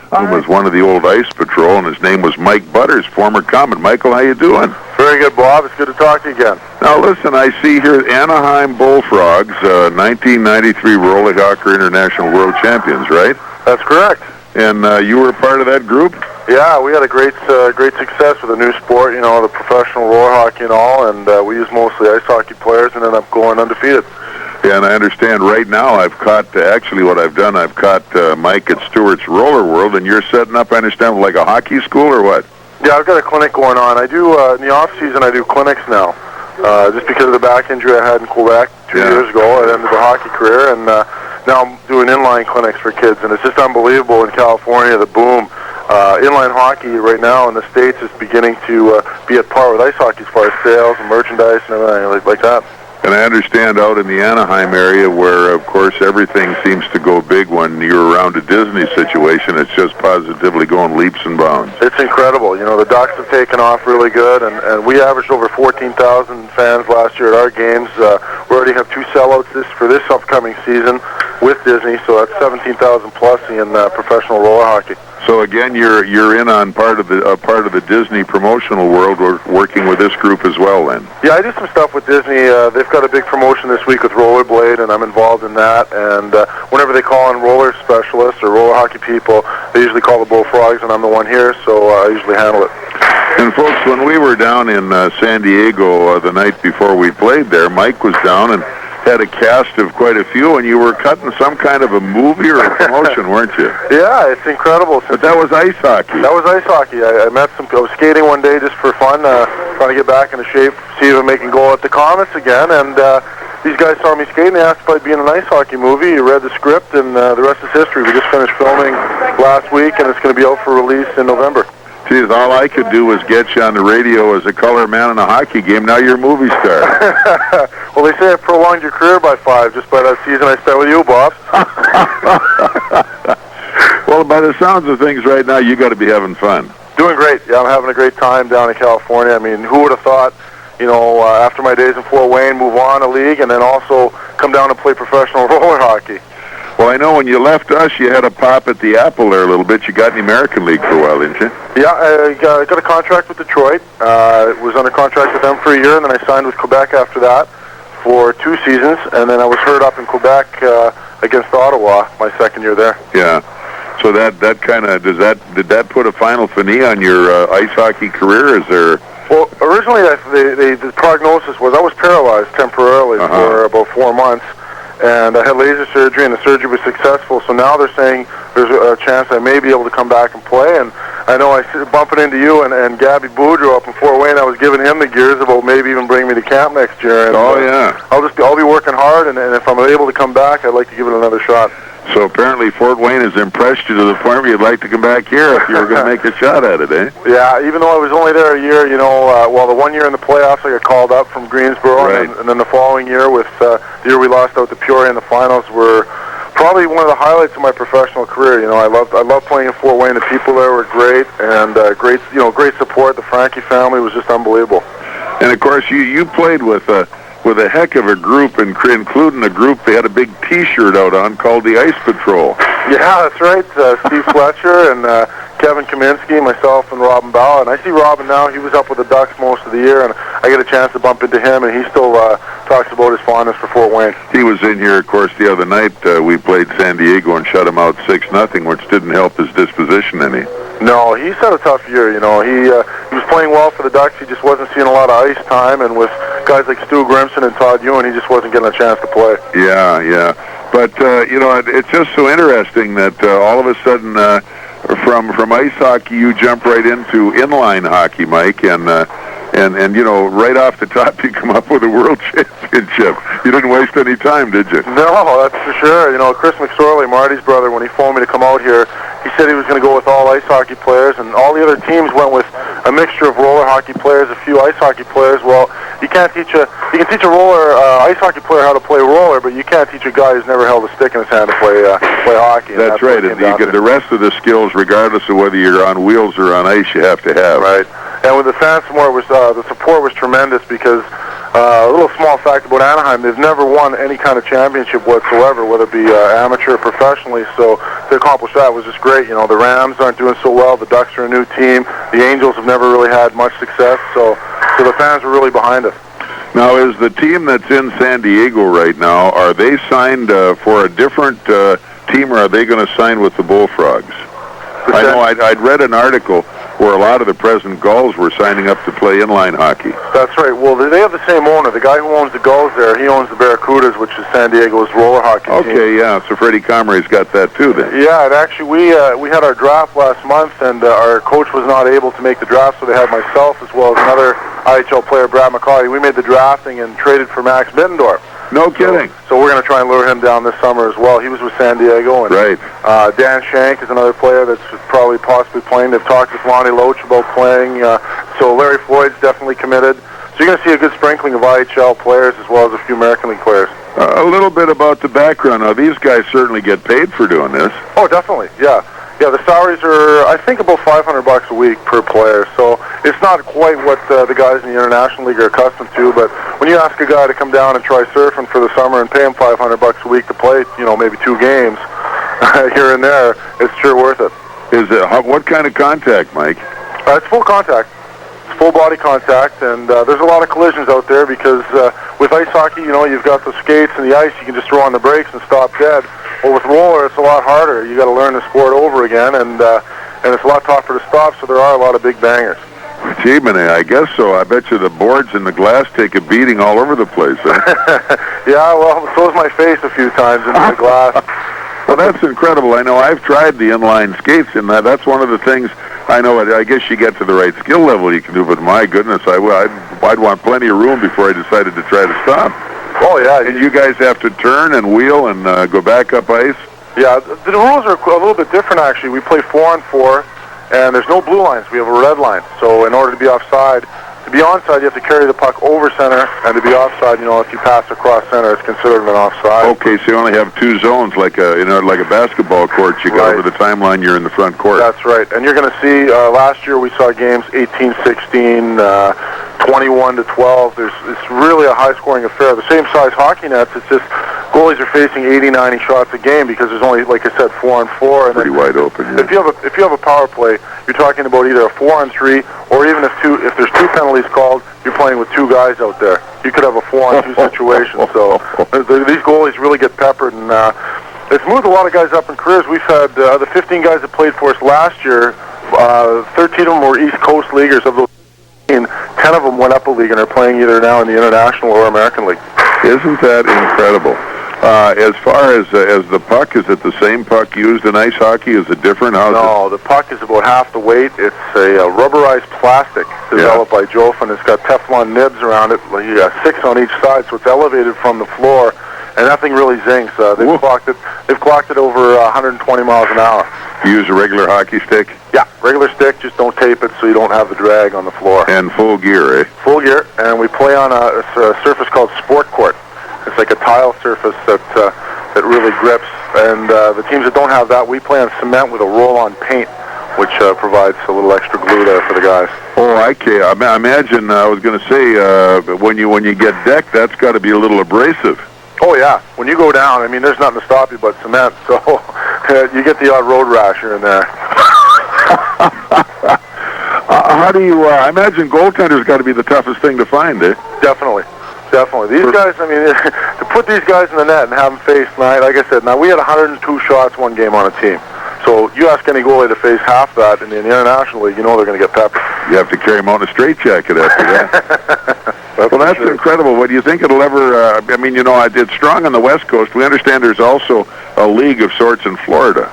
who was one of the old Ice Patrol, and his name was Mike Butters, former Comet. Michael, how you doing? Very good, Bob. It's good to talk to you again. Now, listen, I see here Anaheim Bullfrogs, 1993 Rollyhocker International World Champions, right? That's correct. And you were a part of that group? Yeah, we had a great success with a new sport, the professional roller hockey and all, and we used mostly ice hockey players and ended up going undefeated. Yeah, and I understand right now I've caught, I've caught Mike at Stewart's Roller World, and you're setting up, I understand, like a hockey school or what? Yeah, I've got a clinic going on. I do, in the off-season, I do clinics now. Just because of the back injury I had in Quebec 2 years ago, I ended the hockey career, and now I'm doing inline clinics for kids, and it's just unbelievable in California, the boom. Inline hockey right now in the States is beginning to be at par with ice hockey as far as sales and merchandise and everything like that. And I understand out in the Anaheim area where, of course, everything seems to go big when you're around a Disney situation, it's just positively going leaps and bounds. It's incredible. The Ducks have taken off really good, and we averaged over 14,000 fans last year at our games. We already have 2 sellouts for this upcoming season with Disney, so that's 17,000 plus in professional roller hockey. So again, you're in on part of the Disney promotional world, working with this group as well. Then. Yeah, I do some stuff with Disney. They've got a big promotion this week with Rollerblade, and I'm involved in that. And whenever they call in roller specialists or roller hockey people, they usually call the Bullfrogs, and I'm the one here, so I usually handle it. And folks, when we were down in San Diego the night before we played there, Mike was down and had a cast of quite a few, and you were cutting some kind of a movie or a promotion, weren't you? Yeah, it's incredible. But that was ice hockey. That was ice hockey. I was skating one day just for fun, trying to get back into shape, see if I'm making goal at the Komets again, and these guys saw me skating. They asked if I'd be in an ice hockey movie. You read the script, and the rest is history. We just finished filming last week, and it's going to be out for release in November. Geez, all I could do was get you on the radio as a color man in a hockey game. Now you're a movie star. Well, they say I prolonged your career by 5 just by that season I spent with you, Bob. Well, by the sounds of things right now, you got to be having fun. Doing great. Yeah, I'm having a great time down in California. I mean, who would have thought, after my days in Fort Wayne, move on a league and then also come down and play professional roller hockey. Well, I know when you left us, you had a pop at the Apple there a little bit. You got in the American League for a while, didn't you? Yeah, I got a contract with Detroit. Was under contract with them for a year, and then I signed with Quebec after that for 2 seasons, and then I was hurt up in Quebec against Ottawa my second year there. Yeah. So that kind of did that put a final fini on your ice hockey career? Is there? Well, originally the prognosis was I was paralyzed temporarily for about 4 months. And I had laser surgery, and the surgery was successful. So now they're saying there's a chance I may be able to come back and play. And I know I bumping into you and Gabby Boudreau up in Fort Wayne. I was giving him the gears about maybe even bringing me to camp next year. And, I'll be working hard, and if I'm able to come back, I'd like to give it another shot. So apparently Fort Wayne has impressed you to the point where you'd like to come back here if you were going to make a shot at it, eh? Yeah, even though I was only there a year, the 1 year in the playoffs I got called up from Greensboro, right. and then the following year with the year we lost out to Peoria in the finals were probably one of the highlights of my professional career. I love playing in Fort Wayne. The people there were great, and great support. The Frankie family was just unbelievable. And of course, you played with a heck of a group, including a group they had a big T-shirt out on called the Ice Patrol. Yeah, that's right. Steve Fletcher and Kevin Kaminski, myself, and Robin Bawa. And I see Robin now. He was up with the Ducks most of the year, and I get a chance to bump into him, and he still talks about his fondness for Fort Wayne. He was in here, of course, the other night. We played San Diego and shut him out 6-0, which didn't help his disposition any. No, he's had a tough year. He was playing well for the Ducks. He just wasn't seeing a lot of ice time, and with guys like Stu Grimson and Todd Ewan, he just wasn't getting a chance to play. Yeah. But it's just so interesting that all of a sudden, from ice hockey, you jump right into inline hockey, Mike, and right off the top, you come up with a world championship. You didn't waste any time, did you? No, that's for sure. Chris McSorley, Marty's brother, when he phoned me to come out here, he said he was going to go with all ice hockey players, and all the other teams went with a mixture of roller hockey players, a few ice hockey players. Well, you can teach a roller ice hockey player how to play roller, but you can't teach a guy who's never held a stick in his hand to play hockey. That's right. And you get the rest of the skills, regardless of whether you're on wheels or on ice, you have to have. Right. And with the fan support the support was tremendous because A little small fact about Anaheim, they've never won any kind of championship whatsoever, whether it be amateur or professionally, so to accomplish that was just great. You know, the Rams aren't doing so well, the Ducks are a new team, the Angels have never really had much success, so the fans are really behind us. Now, is the team that's in San Diego right now, are they signed for a different team, or are they going to sign with the Bullfrogs? I know I'd read an article where a lot of the present Gulls were signing up to play inline hockey. That's right. Well, they have the same owner. The guy who owns the Gulls there, he owns the Barracudas, which is San Diego's roller hockey team. Okay, yeah. So Freddie Comray's got that too, then. Yeah, and actually we had our draft last month, and our coach was not able to make the draft, so they had myself as well as another I.H.L. player, Brad McCauley. We made the drafting and traded for Max Middendorf. No kidding. So we're going to try and lure him down this summer as well. He was with San Diego. And, right. Dan Shank is another player that's probably possibly playing. They've talked with Lonnie Loach about playing. So Larry Floyd's definitely committed. So you're going to see a good sprinkling of I.H.L. players as well as a few American League players. A little bit about the background. Now, these guys certainly get paid for doing this. Oh, definitely, yeah. Yeah, the salaries are, I think, about $500 a week per player. So it's not quite what the guys in the International League are accustomed to. But when you ask a guy to come down and try surfing for the summer and pay him $500 a week to play, you know, maybe 2 games here and there, it's sure worth it. Is it what kind of contact, Mike? It's full contact. It's full body contact, and there's a lot of collisions out there because with ice hockey, you know, you've got the skates and the ice. You can just throw on the brakes and stop dead. Well, with roller, it's a lot harder. You got to learn the sport over again, and it's a lot tougher to stop. So there are a lot of big bangers. Gee, I guess so. I bet you the boards and the glass take a beating all over the place. Yeah, well, so's my face a few times into the glass. Well, that's incredible. I know I've tried the inline skates, and that's one of the things. I know. I guess you get to the right skill level, you can do. But my goodness, I'd want plenty of room before I decided to try to stop. Oh, yeah. And you guys have to turn and wheel and go back up ice? Yeah, the rules are a little bit different, actually. We play 4-on-4, and there's no blue lines. We have a red line. So in order to be offside, to be onside, you have to carry the puck over center, and to be offside, you know, if you pass across center, it's considered an offside. Okay, so you only have 2 zones, like a basketball court. You go over the timeline, you're in the front court. That's right. And you're going to see, last year we saw games 18-16, 21-12. It's really a high-scoring affair. The same size hockey nets. It's just goalies are facing 80-90 shots a game because there's only, like I said, 4-on-4. Pretty wide open. Yeah. If you have a power play, you're talking about either a 4-on-3 or even if there's 2 penalties called, you're playing with 2 guys out there. You could have a 4-on-2 situation. So these goalies really get peppered, and it's moved a lot of guys up in careers. We've had the 15 guys that played for us last year. 13 of them were East Coast leaguers. Of those 10 of them went up a league and are playing either now in the International or American League. Isn't that incredible? As far as the puck, is it the same puck used in ice hockey? Is it different? No, the puck is about half the weight. It's a rubberized plastic developed by Jofin. It's got Teflon nibs around it. You got 6 on each side, so it's elevated from the floor, and that thing really zings. They've clocked it over 120 miles an hour. You use a regular hockey stick? Yeah, regular stick. Just don't tape it so you don't have the drag on the floor. And full gear, eh? Full gear, and we play on a surface called Sport Court. It's like a tile surface that really grips, and the teams that don't have that, we play on cement with a roll-on paint, which provides a little extra glue there for the guys. Oh, okay. I imagine, I was going to say, when you get decked, that's got to be a little abrasive. Oh, yeah. When you go down, I mean, there's nothing to stop you but cement, so you get the odd road rash here and there. How do you, I imagine goaltender's got to be the toughest thing to find, eh? Definitely. These guys, I mean, to put these guys in the net and have them face tonight, like I said, now we had 102 shots one game on a team. So you ask any goalie to face half that in the International League, you know they're going to get peppered. You have to carry them out in a straitjacket after that. Well, that's incredible. What do you think it'll ever, I mean, you know, it's strong on the West Coast. We understand there's also a league of sorts in Florida.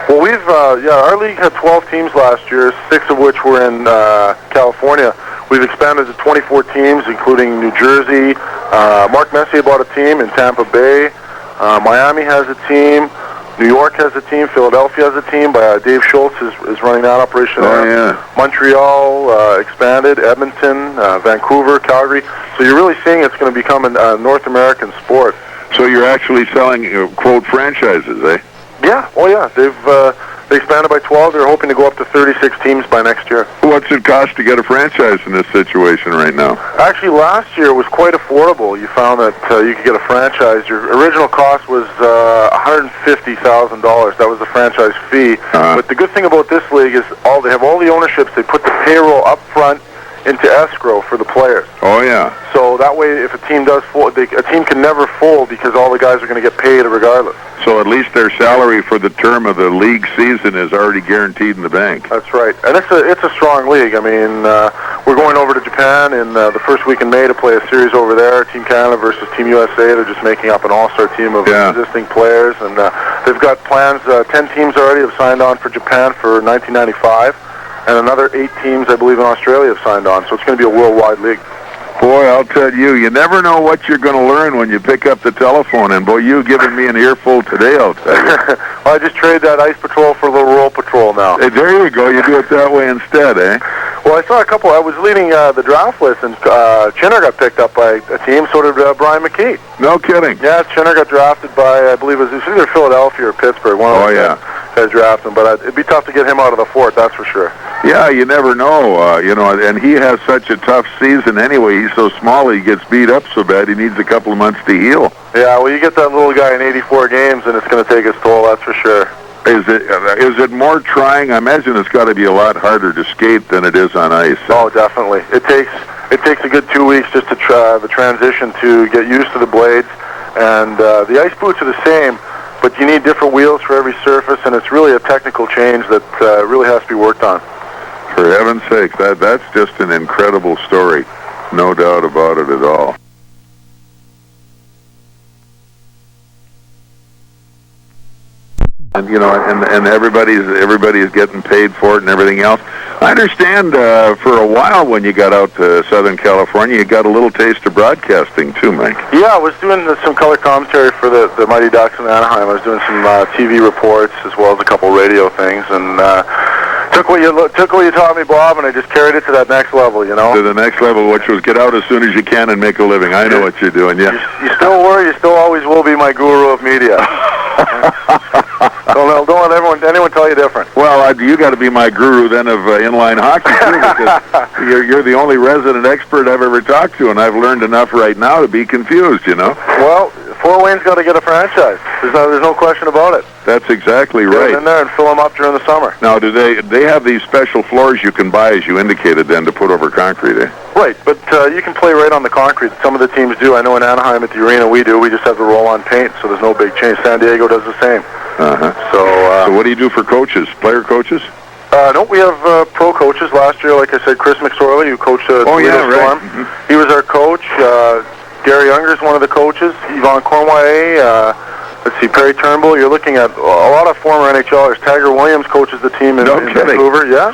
Well, our league had 12 teams last year, 6 of which were in California. We've expanded to 24 teams, including New Jersey. Mark Messier bought a team in Tampa Bay. Miami has a team. New York has a team. Philadelphia has a team. Dave Schultz is running that operation there. Yeah. Montreal expanded. Edmonton, Vancouver, Calgary. So you're really seeing it's going to become a North American sport. So you're actually selling, quote, franchises, eh? Yeah. Oh, yeah. They've They expanded by 12. They're hoping to go up to 36 teams by next year. What's it cost to get a franchise in this situation right now? Actually, last year it was quite affordable. You found that you could get a franchise. Your original cost was $150,000. That was the franchise fee. But the good thing about this league is they have all the ownerships. They put the payroll up front into escrow for the players. Oh, yeah. So that way, if a team does fold, a team can never fold because all the guys are going to get paid regardless. So at least their salary for the term of the league season is already guaranteed in the bank. That's right. And it's a strong league. I mean, we're going over to Japan in the first week in May to play a series over there, Team Canada versus Team USA. They're just making up an all-star team of existing players. And they've got plans. 10 teams already have signed on for Japan for 1995. And another 8 teams, I believe, in Australia have signed on. So it's going to be a worldwide league. Boy, I'll tell you, you never know what you're going to learn when you pick up the telephone. And, boy, you've given me an earful today, I'll tell you. Well, I just trade that ice patrol for a little roll patrol now. Hey, there you go. You do it that way instead, eh? Well, I saw a couple. I was leading the draft list, and Chinner got picked up by a team. So did Brian McKee. No kidding. Yeah, Chinner got drafted by, I believe it was either Philadelphia or Pittsburgh. One of them guys drafted him, but it'd be tough to get him out of the fort, that's for sure. Yeah, you never know. And he has such a tough season anyway. He's so small, he gets beat up so bad, he needs a couple of months to heal. Yeah, well, you get that little guy in 84 games, and it's going to take its toll, that's for sure. Is it more trying? I imagine it's got to be a lot harder to skate than it is on ice. Oh, definitely. It takes a good 2 weeks just to try the transition to get used to the blades, and the ice boots are the same, but you need different wheels for every surface, and it's really a technical change that really has to be worked on. For heaven's sake, that's just an incredible story. No doubt about it at all. And and everybody's getting paid for it and everything else. I understand for a while when you got out to Southern California, you got a little taste of broadcasting too, Mike. Yeah, I was doing some color commentary for the Mighty Ducks in Anaheim. I was doing some TV reports as well as a couple radio things, and took what you taught me, Bob, and I just carried it to that next level. To the next level, which was get out as soon as you can and make a living. I know what you're doing. Yeah. You still were. You still always will be my guru of media. Don't let anyone tell you different. Well, you got to be my guru then of inline hockey too, because you're the only resident expert I've ever talked to, and I've learned enough right now to be confused. Well, Fort Wayne's got to get a franchise. There's no question about it. That's exactly right. Get in there and fill them up during the summer. Now, do they have these special floors you can buy, as you indicated, then to put over concrete? Eh? Right, but you can play right on the concrete. Some of the teams do. I know in Anaheim at the arena we do. We just have the roll-on paint, so there's no big change. San Diego does the same. So what do you do for coaches? Player coaches? No, we have pro coaches. Last year, like I said, Chris McSorley, who coached Toledo Storm. Mm-hmm. He was our coach. Gary Unger's one of the coaches. Yvonne Cornway. Let's see, Perry Turnbull. You're looking at a lot of former NHLers. Tiger Williams coaches the team in Vancouver. Yeah.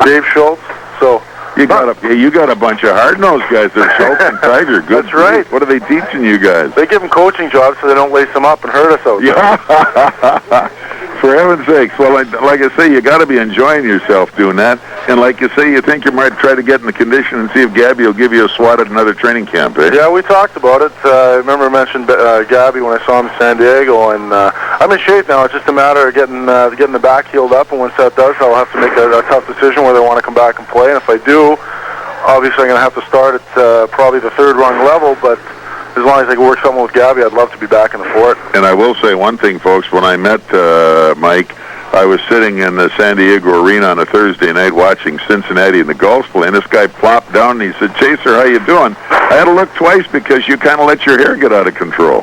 Dave Schultz. So you got a bunch of hard-nosed guys there, Schultz and Tiger. Good. That's right. What are they teaching you guys? They give them coaching jobs so they don't lace them up and hurt us out there. Yeah. For heaven's sakes. Well, like I say, you got to be enjoying yourself doing that. And like you say, you think you might try to get in the condition and see if Gabby will give you a swat at another training camp, eh? Yeah, we talked about it. I remember I mentioned Gabby when I saw him in San Diego, and I'm in shape now. It's just a matter of getting the back healed up, and once that does, I'll have to make a tough decision whether I want to come back and play. And if I do, obviously I'm going to have to start at probably the third rung level, but as long as I can work something with Gabby, I'd love to be back in the fort. And I will say one thing, folks. When I met Mike, I was sitting in the San Diego arena on a Thursday night watching Cincinnati in the Gulf play, and this guy plopped down and he said, "Chaser, how you doing?" I had to look twice because you kind of let your hair get out of control.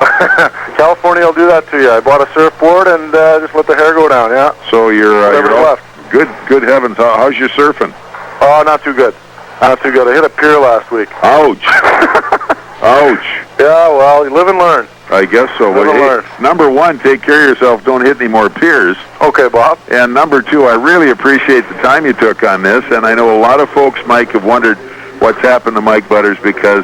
California will do that to you. I bought a surfboard and just let the hair go down, yeah. So you're left. Good heavens. How's your surfing? Oh, not too good. Not too good. I hit a pier last week. Ouch. Ouch. Yeah, well, you live and learn. I guess so. Well, hey, number one, take care of yourself. Don't hit any more piers. Okay, Bob. And number two, I really appreciate the time you took on this. And I know a lot of folks, Mike, have wondered what's happened to Mike Butters because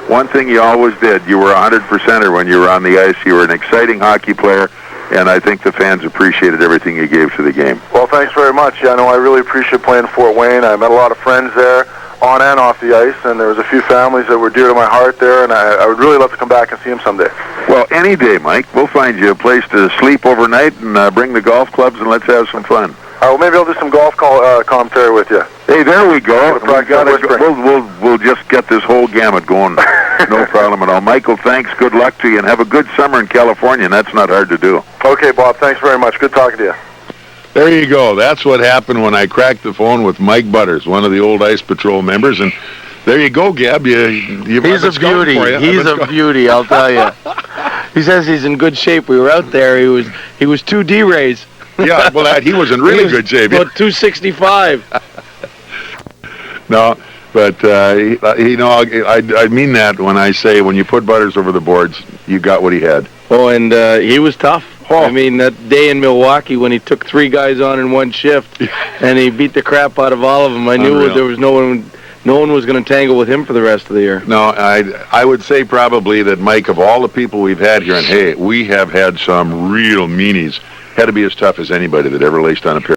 one thing you always did, you were 100%er when you were on the ice. You were an exciting hockey player. And I think the fans appreciated everything you gave to the game. Well, thanks very much. Yeah, I know I really appreciate playing Fort Wayne. I met a lot of friends there. on and off the ice, and there was a few families that were dear to my heart there, and I would really love to come back and see him someday. Well, any day, Mike. We'll find you a place to sleep overnight and bring the golf clubs, and let's have some fun. Well, maybe I'll do some golf commentary with you. Hey, there we go. We'll just get this whole gamut going. No problem at all. Michael, thanks. Good luck to you, and have a good summer in California, and that's not hard to do. Okay, Bob. Thanks very much. Good talking to you. There you go. That's what happened when I cracked the phone with Mike Butters, one of the old Ice Patrol members, and there you go, Gab. He's a beauty. He's a beauty, I'll tell you. He says he's in good shape. We were out there. He was 2 D-rays. Yeah, well, he was in really good shape. About 265. No, but I mean that when I say when you put Butters over the boards, you got what he had. Oh, and he was tough. Oh. I mean, that day in Milwaukee when he took 3 guys on in one shift, and he beat the crap out of all of them. I knew there was no one was going to tangle with him for the rest of the year. No, I would say probably that, Mike, of all the people we've had here, and hey, we have had some real meanies, had to be as tough as anybody that ever laced on a pair.